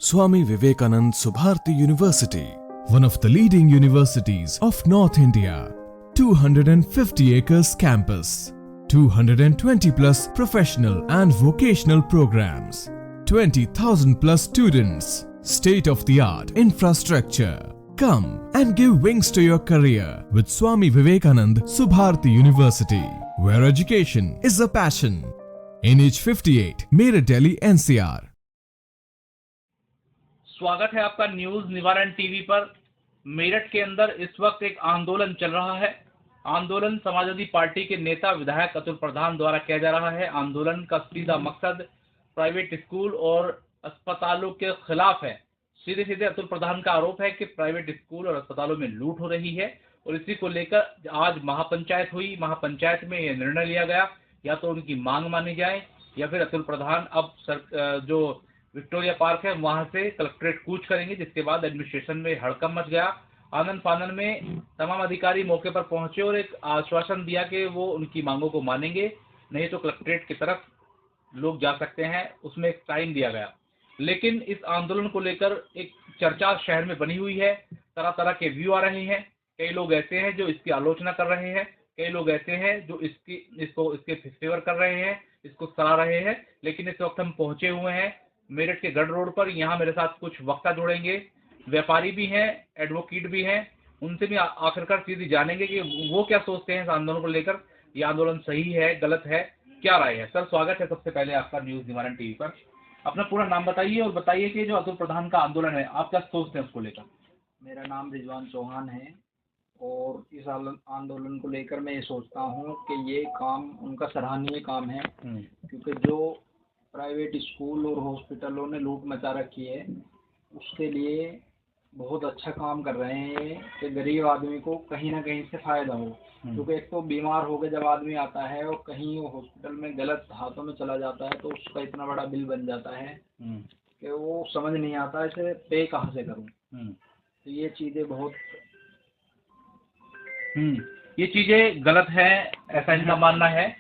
Swami Vivekanand Subharti University, one of the leading universities of North India. 250 acres campus, 220 plus professional and vocational programs, 20,000 plus students, state-of-the-art infrastructure. Come and give wings to your career with Swami Vivekanand Subharti University, where education is a passion. NH58, Meerut, Delhi, NCR. स्वागत है आपका news निवारण TV पर। मेरठ के अंदर इस वक्त एक आंदोलन चल रहा है। आंदोलन समाजवादी पार्टी के नेता विधायक अतुल प्रधान द्वारा किया जा रहा है। आंदोलन का सीधा मकसद प्राइवेट स्कूल और अस्पतालों के खिलाफ है। सीधे सीधे अतुल प्रधान का आरोप है कि प्राइवेट स्कूल और अस्पतालों में लूट हो रही है और इसी को लेकर आज महापंचायत हुई। महापंचायत में यह निर्णय लिया गया, या तो उनकी मांग मानी जाए या फिर अतुल प्रधान अब जो विक्टोरिया पार्क है वहां से कलेक्ट्रेट कूच करेंगे, जिसके बाद एडमिनिस्ट्रेशन में हड़कंप मच गया। आनंद फानन में तमाम अधिकारी मौके पर पहुंचे और एक आश्वासन दिया कि वो उनकी मांगों को मानेंगे, नहीं तो कलेक्ट्रेट की तरफ लोग जा सकते हैं। उसमें एक टाइम दिया गया, लेकिन इस आंदोलन को लेकर एक चर्चा शहर में बनी हुई है। तरह तरह के व्यू आ रहे हैं। कई लोग ऐसे हैं जो इसकी आलोचना कर रहे हैं, कई लोग ऐसे हैं जो इसके फेवर कर रहे हैं, इसको सराह रहे हैं। लेकिन इस वक्त हम पहुंचे हुए हैं मेरठ के गढ़ रोड पर। यहाँ मेरे साथ कुछ वक्ता जुड़ेंगे, व्यापारी भी हैं, एडवोकेट भी हैं। उनसे भी आखिरकार चीज़ जानेंगे कि वो क्या सोचते हैं इस आंदोलन को लेकर। ये आंदोलन सही है, गलत है, क्या राय है। सर, स्वागत है सबसे पहले आपका न्यूज निवारण टीवी पर। अपना पूरा नाम बताइए और बताइए कि जो अतुल प्रधान का आंदोलन है आप क्या सोचते हैं उसको लेकर। मेरा नाम रिजवान चौहान है और इस आंदोलन को लेकर मैं ये सोचता हूँ कि ये काम उनका सराहनीय काम है, क्योंकि जो प्राइवेट स्कूल और हॉस्पिटलों ने लूट मचा रखी है उसके लिए बहुत अच्छा काम कर रहे हैं कि गरीब आदमी को कहीं ना कहीं से फ़ायदा हो। क्योंकि एक तो बीमार हो के जब आदमी आता है और कहीं वो हॉस्पिटल में गलत हाथों में चला जाता है तो उसका इतना बड़ा बिल बन जाता है कि वो समझ नहीं आता इसे पे कहाँ से करूँ। तो ये चीज़ें बहुत ये चीज़ें गलत है, ऐसा इनका मानना है।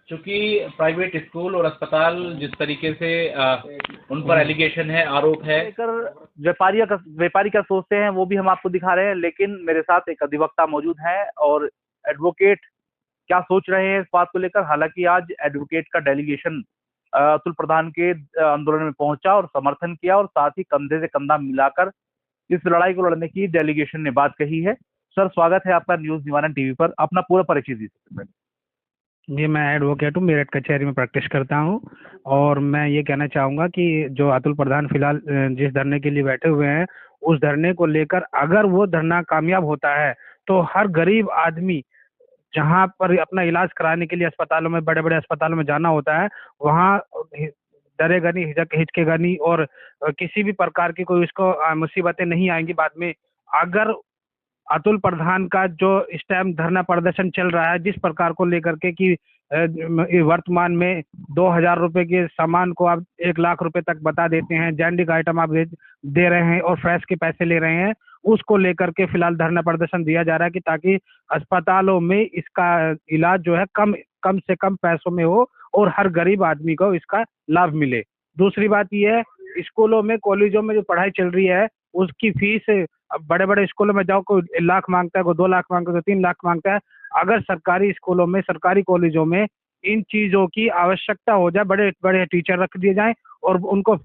क्योंकि प्राइवेट स्कूल और अस्पताल जिस तरीके से उन पर एलिगेशन है, आरोप है, व्यापारी क्या सोचते हैं वो भी हम आपको दिखा रहे हैं। लेकिन मेरे साथ एक अधिवक्ता मौजूद हैं और एडवोकेट क्या सोच रहे हैं इस बात को लेकर। हालांकि आज एडवोकेट का डेलीगेशन अतुल प्रधान के आंदोलन में पहुंचा और समर्थन किया, और साथ ही कंधे से कंधा मिलाकर इस लड़ाई को लड़ने की डेलीगेशन ने बात कही है। सर, स्वागत है आपका न्यूज निवारण टीवी पर। अपना पूरा परिचय दीजिए। जी, मैं एडवोकेट हूँ, मेरठ कचहरी में प्रैक्टिस करता हूँ। और मैं ये कहना चाहूँगा कि जो अतुल प्रधान फिलहाल जिस धरने के लिए बैठे हुए हैं उस धरने को लेकर अगर वो धरना कामयाब होता है तो हर गरीब आदमी जहाँ पर अपना इलाज कराने के लिए अस्पतालों में, बड़े बड़े अस्पतालों में जाना होता है, वहाँ डरेगा नहीं, हिचकेगा नहीं और किसी भी प्रकार की कोई उसको मुसीबतें नहीं आएंगी बाद में। अगर अतुल प्रधान का जो इस टाइम धरना प्रदर्शन चल रहा है जिस प्रकार को लेकर के कि वर्तमान में 2,000 रुपए के सामान को आप 1 लाख रुपए तक बता देते हैं, जेनेरिक आइटम आप दे रहे हैं और फ्रेश के पैसे ले रहे हैं, उसको लेकर के फिलहाल धरना प्रदर्शन दिया जा रहा है कि ताकि अस्पतालों में इसका इलाज जो है कम से कम पैसों में हो और हर गरीब आदमी को इसका लाभ मिले। दूसरी बात यह है, स्कूलों में, कॉलेजों में जो पढ़ाई चल रही है उसकी फीस, अब बड़े बड़े स्कूलों में जाओ, कोई 1 लाख मांगता है, कोई 2 लाख मांगता है, कोई 3 लाख मांगता है। अगर सरकारी स्कूलों में, सरकारी कॉलेजों में इन चीज़ों की आवश्यकता हो जाए, बड़े बड़े टीचर रख दिए जाएं और उनको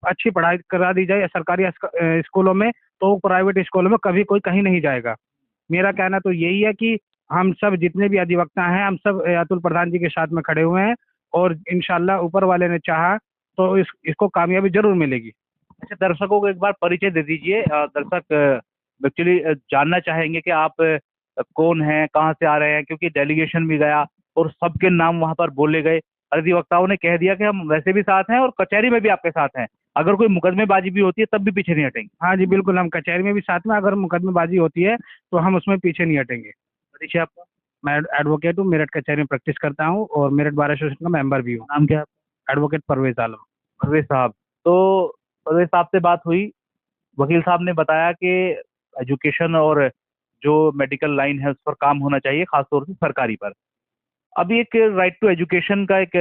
अच्छी पढ़ाई करा दी जाए सरकारी स्कूलों में, तो प्राइवेट स्कूलों में कभी कोई कहीं नहीं जाएगा। मेरा कहना तो यही है कि हम सब जितने भी अधिवक्ता हैं हम सब अतुल प्रधान जी के साथ में खड़े हुए हैं और इंशाल्लाह ऊपर वाले ने चाहा तो इसको कामयाबी जरूर मिलेगी। अच्छा, दर्शकों को एक बार परिचय दे दीजिए। दर्शक एक्चुअली जानना चाहेंगे कि आप कौन हैं, कहाँ से आ रहे हैं, क्योंकि डेलीगेशन भी गया और सबके नाम वहां पर बोले गए। अधिवक्ताओं ने कह दिया कि हम वैसे भी साथ हैं और कचहरी में भी आपके साथ हैं, अगर कोई मुकदमेबाजी भी होती है तब भी पीछे नहीं हटेंगे। हाँ जी, बिल्कुल, हम कचहरी में भी साथ में, अगर मुकदमेबाजी होती है तो हम उसमें पीछे नहीं हटेंगे। परिचय आपका? मैं एडवोकेट हूँ, मेरठ कचहरी में प्रैक्टिस करता हूँ और मेरठ बार एसोसिएशन का मेंबर भी हूँ। नाम क्या है? एडवोकेट परवेज आलम। परवेज साहब। तो परवेज साहब से बात हुई, वकील साहब ने बताया कि एजुकेशन और जो मेडिकल लाइन है उस पर काम होना चाहिए, खासतौर से सरकारी पर। अभी एक राइट टू एजुकेशन का एक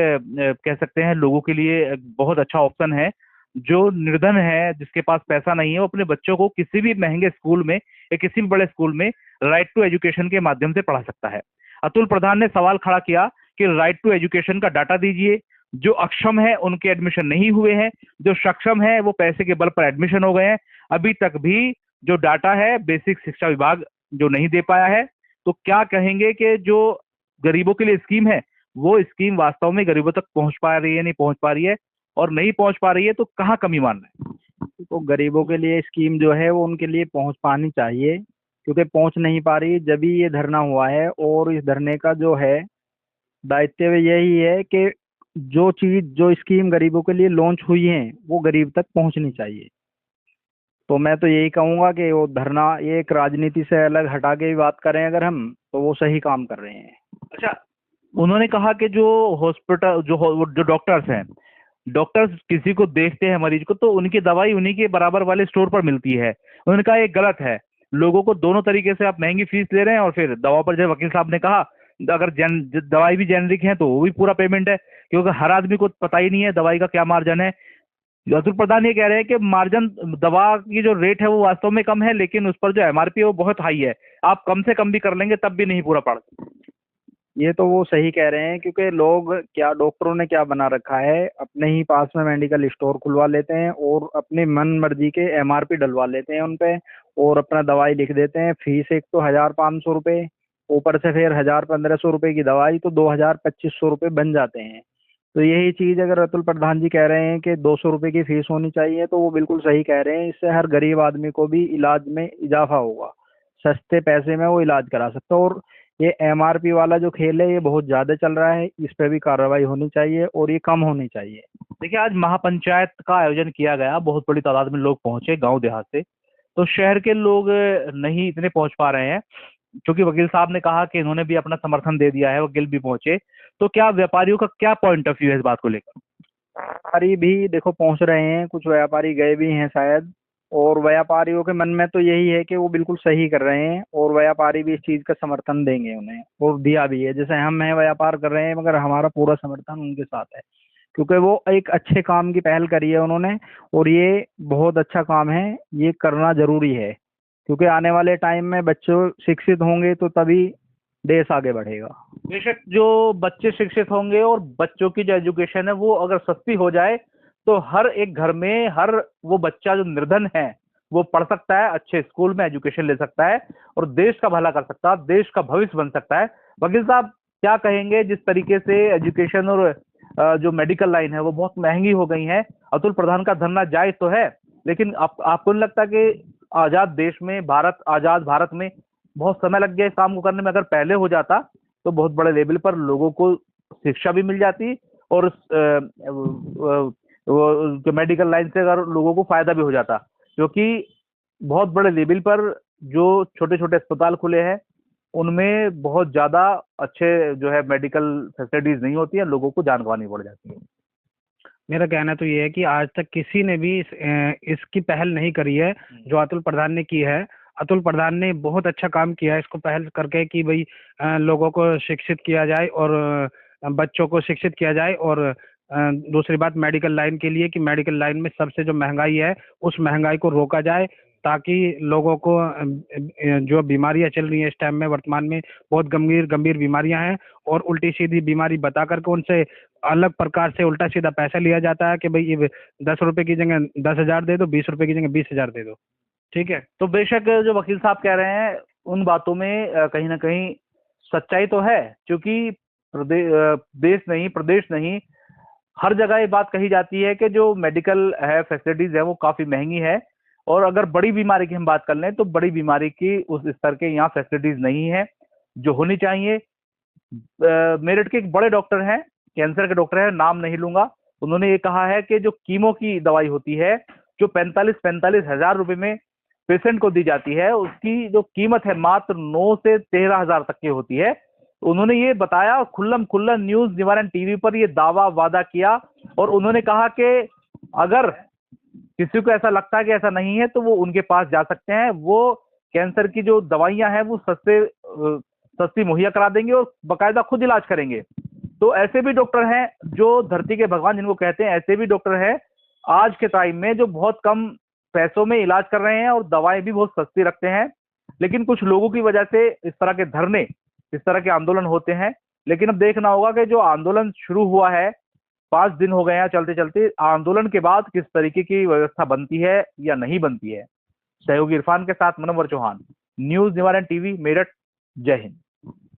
कह सकते हैं लोगों के लिए बहुत अच्छा ऑप्शन है। जो निर्धन है, जिसके पास पैसा नहीं है, वो अपने बच्चों को किसी भी महंगे स्कूल में या किसी भी बड़े स्कूल में राइट टू एजुकेशन के माध्यम से पढ़ा सकता है। अतुल प्रधान ने सवाल खड़ा किया कि राइट टू एजुकेशन का डाटा दीजिए, जो अक्षम है उनके एडमिशन नहीं हुए हैं, जो सक्षम है वो पैसे के बल पर एडमिशन हो गए हैं। अभी तक भी जो डाटा है बेसिक शिक्षा विभाग जो नहीं दे पाया है। तो क्या कहेंगे कि जो गरीबों के लिए स्कीम है वो स्कीम वास्तव में गरीबों तक पहुंच पा रही है, नहीं पहुंच पा रही है, और नहीं पहुंच पा रही है तो कहाँ कमी मान रहे हैं? तो गरीबों के लिए स्कीम जो है वो उनके लिए पहुंच पानी चाहिए, क्योंकि पहुंच नहीं पा रही जब भी ये धरना हुआ है। और इस धरने का जो है दायित्व यही है कि जो चीज जो स्कीम गरीबों के लिए लॉन्च हुई है वो गरीब तक पहुंचनी चाहिए। तो मैं तो यही कहूंगा कि वो धरना ये एक राजनीति से अलग हटा के भी बात करें अगर हम, तो वो सही काम कर रहे हैं। अच्छा, उन्होंने कहा कि जो हॉस्पिटल जो डॉक्टर्स हैं, डॉक्टर्स किसी को देखते हैं मरीज को तो उनकी दवाई उन्हीं के बराबर वाले स्टोर पर मिलती है। उन्होंने कहा ये गलत है, लोगों को दोनों तरीके से आप महंगी फीस ले रहे हैं, और फिर दवा पर जब वकील साहब ने कहा अगर दवाई भी जेनरिक है तो वो भी पूरा पेमेंट है, क्योंकि हर आदमी को पता ही नहीं है दवाई का क्या मार्जिन है। अतुल प्रधान ये कह रहे हैं कि मार्जिन दवा की जो रेट है वो वास्तव में कम है, लेकिन उस पर जो एमआरपी है वो बहुत हाई है, आप कम से कम भी कर लेंगे तब भी नहीं पूरा पड़। ये तो वो सही कह रहे हैं, क्योंकि लोग क्या, डॉक्टरों ने क्या बना रखा है, अपने ही पास में मेडिकल स्टोर खुलवा लेते हैं और अपनी मन मर्जी के एमआरपी डलवा लेते हैं उन पे, और अपना दवाई लिख देते हैं। फीस एक तो 1,500 रुपये, ऊपर से फिर 1,000-1,500 रुपये की दवाई, तो 2,000-2,500 रुपये बन जाते हैं। तो यही चीज अगर अतुल प्रधान जी कह रहे हैं कि 200 रुपये की फीस होनी चाहिए, तो वो बिल्कुल सही कह रहे हैं। इससे हर गरीब आदमी को भी इलाज में इजाफा होगा, सस्ते पैसे में वो इलाज करा सकता है। और ये एमआरपी वाला जो खेल है ये बहुत ज्यादा चल रहा है, इस पे भी कार्रवाई होनी चाहिए और ये कम होनी चाहिए। देखिए, आज महापंचायत का आयोजन किया गया, बहुत बड़ी तादाद में लोग पहुंचे गांव देहात से, तो शहर के लोग नहीं इतने पहुंच पा रहे हैं, क्योंकि वकील साहब ने कहा कि इन्होंने भी अपना समर्थन दे दिया है, वकील भी पहुंचे। तो क्या व्यापारियों का क्या पॉइंट ऑफ व्यू है इस बात को लेकर? व्यापारी भी देखो पहुंच रहे हैं, कुछ व्यापारी गए भी हैं शायद, और व्यापारियों के मन में तो यही है कि वो बिल्कुल सही कर रहे हैं, और व्यापारी भी इस चीज का समर्थन देंगे उन्हें, और दिया भी है। जैसे हम हैं व्यापार कर रहे हैं, मगर हमारा पूरा समर्थन उनके साथ है, क्योंकि वो एक अच्छे काम की पहल करी है उन्होंने, और ये बहुत अच्छा काम है, ये करना जरूरी है। क्योंकि आने वाले टाइम में बच्चों शिक्षित होंगे तो तभी देश आगे बढ़ेगा। बेशक जो बच्चे शिक्षित होंगे और बच्चों की जो एजुकेशन है वो अगर सस्ती हो जाए तो हर एक घर में हर वो बच्चा जो निर्धन है वो पढ़ सकता है, अच्छे स्कूल में एजुकेशन ले सकता है और देश का भला कर सकता है, देश का भविष्य बन सकता है। वकील साहब क्या कहेंगे, जिस तरीके से एजुकेशन और जो मेडिकल लाइन है वो बहुत महंगी हो गई है। अतुल प्रधान का धरना जायज तो है, लेकिन आपको नहीं लगता कि आजाद देश में, आजाद भारत में बहुत समय लग गया इस काम को करने में? अगर पहले हो जाता तो बहुत बड़े लेवल पर लोगों को शिक्षा भी मिल जाती और वो मेडिकल लाइन से अगर लोगों को फायदा भी हो जाता, क्योंकि बहुत बड़े लेवल पर जो छोटे छोटे अस्पताल खुले हैं उनमें बहुत ज्यादा अच्छे जो है मेडिकल फैसिलिटीज नहीं होती है, लोगों को जान गंवानी पड़ जाती है। मेरा कहना तो ये है कि आज तक किसी ने भी इसकी पहल नहीं करी है जो अतुल प्रधान ने की है। अतुल प्रधान ने बहुत अच्छा काम किया है इसको पहल करके कि भाई लोगों को शिक्षित किया जाए और बच्चों को शिक्षित किया जाए। और दूसरी बात मेडिकल लाइन के लिए कि मेडिकल लाइन में सबसे जो महंगाई है उस महंगाई को रोका जाए, ताकि लोगों को जो बीमारियां चल रही हैं इस टाइम में, वर्तमान में बहुत गंभीर बीमारियां हैं और उल्टी सीधी बीमारी बता करके उनसे अलग प्रकार से उल्टा सीधा पैसा लिया जाता है कि भाई ये 10 रुपए की जगह 10,000 दे दो, 20 रुपए की जगह 20,000 दे दो। ठीक है, तो बेशक जो वकील साहब कह रहे हैं उन बातों में कहीं ना कहीं सच्चाई तो है, क्योंकि देश नहीं, प्रदेश नहीं, हर जगह ये बात कही जाती है कि जो मेडिकल है फैसिलिटीज है वो काफी महंगी है। और अगर बड़ी बीमारी की हम बात कर लें तो बड़ी बीमारी की उस स्तर के यहाँ फैसिलिटीज नहीं है जो होनी चाहिए। मेरठ के एक बड़े डॉक्टर हैं, कैंसर के डॉक्टर हैं, नाम नहीं लूंगा, उन्होंने ये कहा है कि जो कीमो की दवाई होती है जो 45 हजार रुपए में पेशेंट को दी जाती है, उसकी जो कीमत है मात्र 9 से 13 हजार तक की होती है। उन्होंने ये बताया, खुल्लम खुल्ला न्यूज निवारण टीवी पर ये दावा वादा किया, और उन्होंने कहा कि अगर किसी को ऐसा लगता है कि ऐसा नहीं है तो वो उनके पास जा सकते हैं, वो कैंसर की जो दवाइयां हैं वो सस्ती मुहैया करा देंगे और बाकायदा खुद इलाज करेंगे। तो ऐसे भी डॉक्टर हैं जो धरती के भगवान जिनको कहते हैं, ऐसे भी डॉक्टर हैं। आज के टाइम में जो बहुत कम पैसों में इलाज कर रहे हैं और दवाएं भी बहुत सस्ती रखते हैं, लेकिन कुछ लोगों की वजह से इस तरह के धरने, इस तरह के आंदोलन होते हैं। लेकिन अब देखना होगा कि जो आंदोलन शुरू हुआ है, 5 दिन हो गए हैं चलते चलते, आंदोलन के बाद किस तरीके की व्यवस्था बनती है या नहीं बनती है। सहयोगी इरफान के साथ मनोवर चौहान, न्यूज निवारण टीवी, मेरठ। जय हिंद।